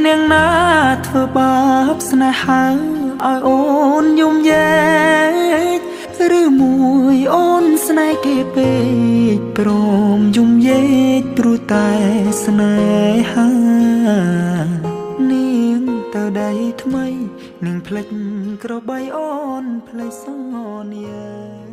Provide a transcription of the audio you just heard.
នាងណាធ្វើបាបស្នេហាឲ្យអូនយំយែកឬមួយអូនស្នេហ៍គេពេកព្រមយំយែកព្រោះតែស្នេហានាងទៅដៃថ្មីនាងភ្លេចក្របីអូនភ្លេចសន្យា